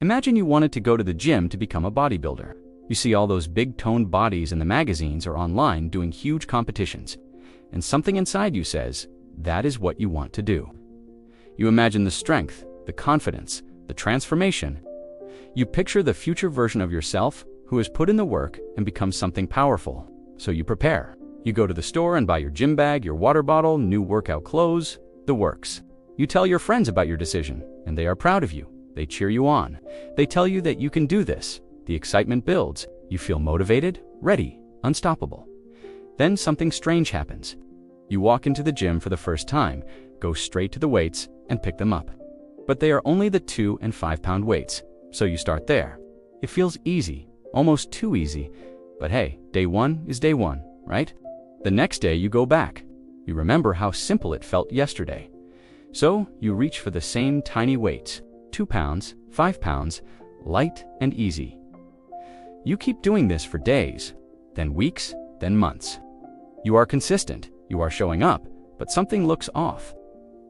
Imagine you wanted to go to the gym to become a bodybuilder. You see all those big-toned bodies in the magazines or online doing huge competitions, and something inside you says, that is what you want to do. You imagine the strength, the confidence, the transformation. You picture the future version of yourself who has put in the work and become something powerful. So you prepare. You go to the store and buy your gym bag, your water bottle, new workout clothes, the works. You tell your friends about your decision, and they are proud of you. They cheer you on. They tell you that you can do this. The excitement builds. You feel motivated, ready, unstoppable. Then something strange happens. You walk into the gym for the first time, go straight to the weights, and pick them up. But they are only the 2 and 5 pound weights, so you start there. It feels easy, almost too easy. But hey, day one is day one, right? The next day you go back. You remember how simple it felt yesterday. So you reach for the same tiny weights, 2 pounds, 5 pounds, light and easy. You keep doing this for days, then weeks, then months. You are consistent, you are showing up, but something looks off.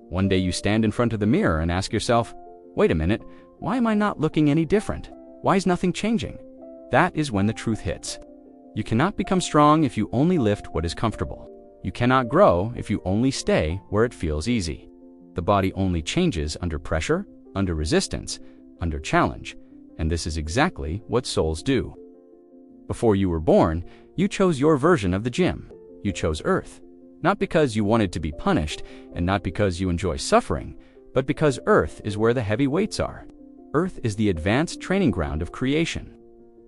One day you stand in front of the mirror and ask yourself, wait a minute, why am I not looking any different? Why is nothing changing? That is when the truth hits. You cannot become strong if you only lift what is comfortable. You cannot grow if you only stay where it feels easy. The body only changes under pressure, under resistance, under challenge, and this is exactly what souls do. Before you were born, you chose your version of the gym. You chose Earth, not because you wanted to be punished and not because you enjoy suffering, but because Earth is where the heavy weights are. Earth is the advanced training ground of creation.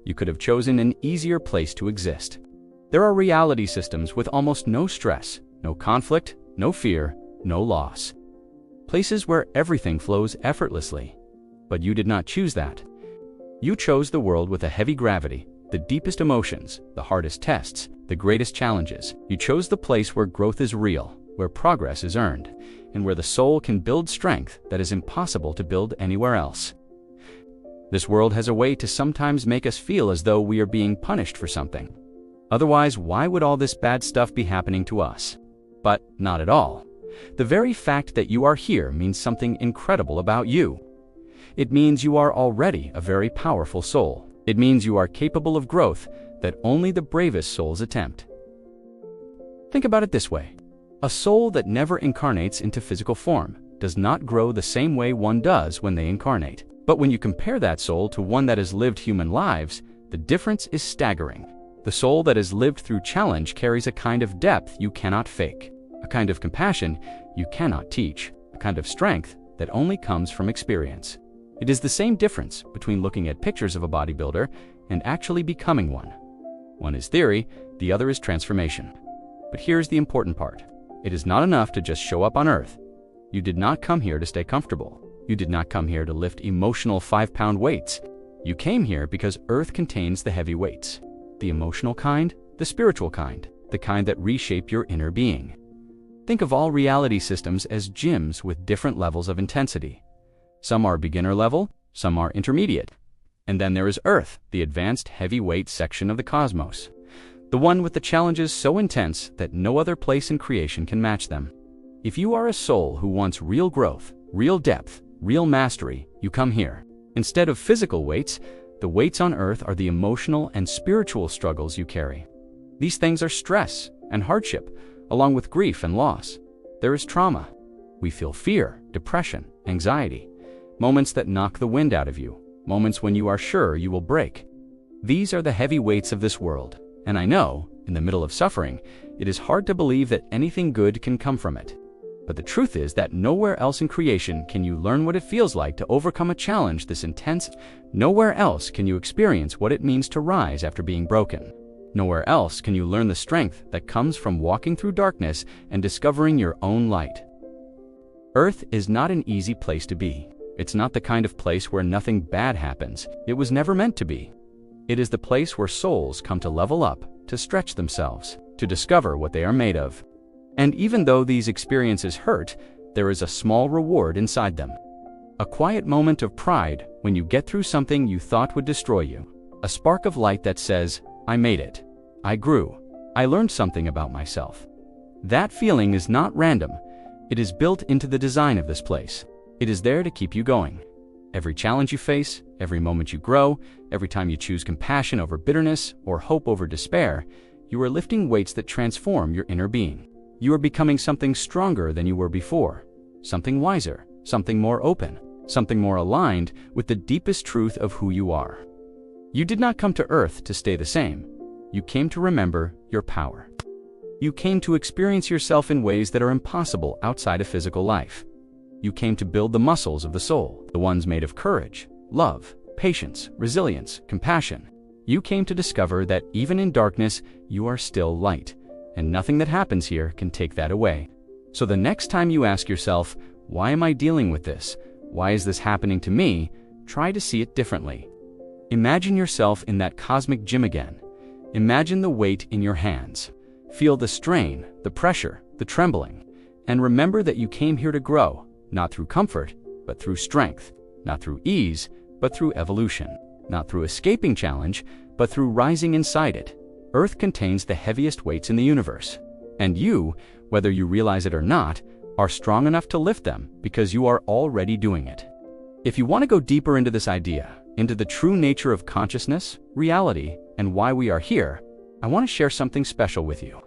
You could have chosen an easier place to exist. There are reality systems with almost no stress, no conflict, no fear, no loss. Places where everything flows effortlessly. But you did not choose that. You chose the world with a heavy gravity, the deepest emotions, the hardest tests, the greatest challenges. You chose the place where growth is real, where progress is earned, and where the soul can build strength that is impossible to build anywhere else. This world has a way to sometimes make us feel as though we are being punished for something. Otherwise, why would all this bad stuff be happening to us? But not at all. The very fact that you are here means something incredible about you. It means you are already a very powerful soul. It means you are capable of growth that only the bravest souls attempt. Think about it this way. A soul that never incarnates into physical form does not grow the same way one does when they incarnate. But when you compare that soul to one that has lived human lives, the difference is staggering. The soul that has lived through challenge carries a kind of depth you cannot fake, a kind of compassion you cannot teach, a kind of strength that only comes from experience. It is the same difference between looking at pictures of a bodybuilder and actually becoming one. One is theory, the other is transformation. But here's the important part. It is not enough to just show up on Earth. You did not come here to stay comfortable. You did not come here to lift emotional 5-pound weights. You came here because Earth contains the heavy weights. The emotional kind, the spiritual kind, the kind that reshape your inner being. Think of all reality systems as gyms with different levels of intensity. Some are beginner level, some are intermediate. And then there is Earth, the advanced heavyweight section of the cosmos. The one with the challenges so intense that no other place in creation can match them. If you are a soul who wants real growth, real depth, real mastery, you come here. Instead of physical weights, the weights on Earth are the emotional and spiritual struggles you carry. These things are stress and hardship, along with grief and loss. There is trauma. We feel fear, depression, anxiety, moments that knock the wind out of you, moments when you are sure you will break. These are the heavy weights of this world, and I know, in the middle of suffering, it is hard to believe that anything good can come from it. But the truth is that nowhere else in creation can you learn what it feels like to overcome a challenge this intense. Nowhere else can you experience what it means to rise after being broken. Nowhere else can you learn the strength that comes from walking through darkness and discovering your own light. Earth is not an easy place to be. It's not the kind of place where nothing bad happens. It was never meant to be. It is the place where souls come to level up, to stretch themselves, to discover what they are made of. And even though these experiences hurt, there is a small reward inside them. A quiet moment of pride when you get through something you thought would destroy you. A spark of light that says, I made it. I grew. I learned something about myself. That feeling is not random. It is built into the design of this place. It is there to keep you going. Every challenge you face, every moment you grow, every time you choose compassion over bitterness or hope over despair, you are lifting weights that transform your inner being. You are becoming something stronger than you were before, something wiser, something more open, something more aligned with the deepest truth of who you are. You did not come to Earth to stay the same. You came to remember your power. You came to experience yourself in ways that are impossible outside of physical life. You came to build the muscles of the soul, the ones made of courage, love, patience, resilience, compassion. You came to discover that even in darkness, you are still light, and nothing that happens here can take that away. So the next time you ask yourself, why am I dealing with this? Why is this happening to me? Try to see it differently. Imagine yourself in that cosmic gym again. Imagine the weight in your hands. Feel the strain, the pressure, the trembling. And remember that you came here to grow, not through comfort, but through strength, not through ease, but through evolution, not through escaping challenge, but through rising inside it. Earth contains the heaviest weights in the universe. And you, whether you realize it or not, are strong enough to lift them because you are already doing it. If you want to go deeper into this idea, into the true nature of consciousness, reality, and why we are here, I want to share something special with you.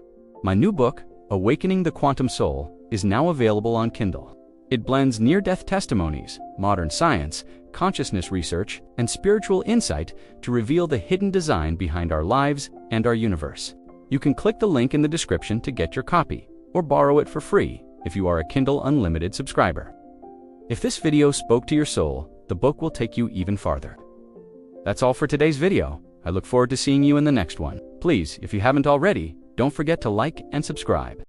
My new book, Awakening the Quantum Soul, is now available on Kindle. It blends near-death testimonies, modern science, consciousness research, and spiritual insight to reveal the hidden design behind our lives and our universe. You can click the link in the description to get your copy, or borrow it for free if you are a Kindle Unlimited subscriber. If this video spoke to your soul, the book will take you even farther. That's all for today's video. I look forward to seeing you in the next one. Please, if you haven't already, don't forget to like and subscribe.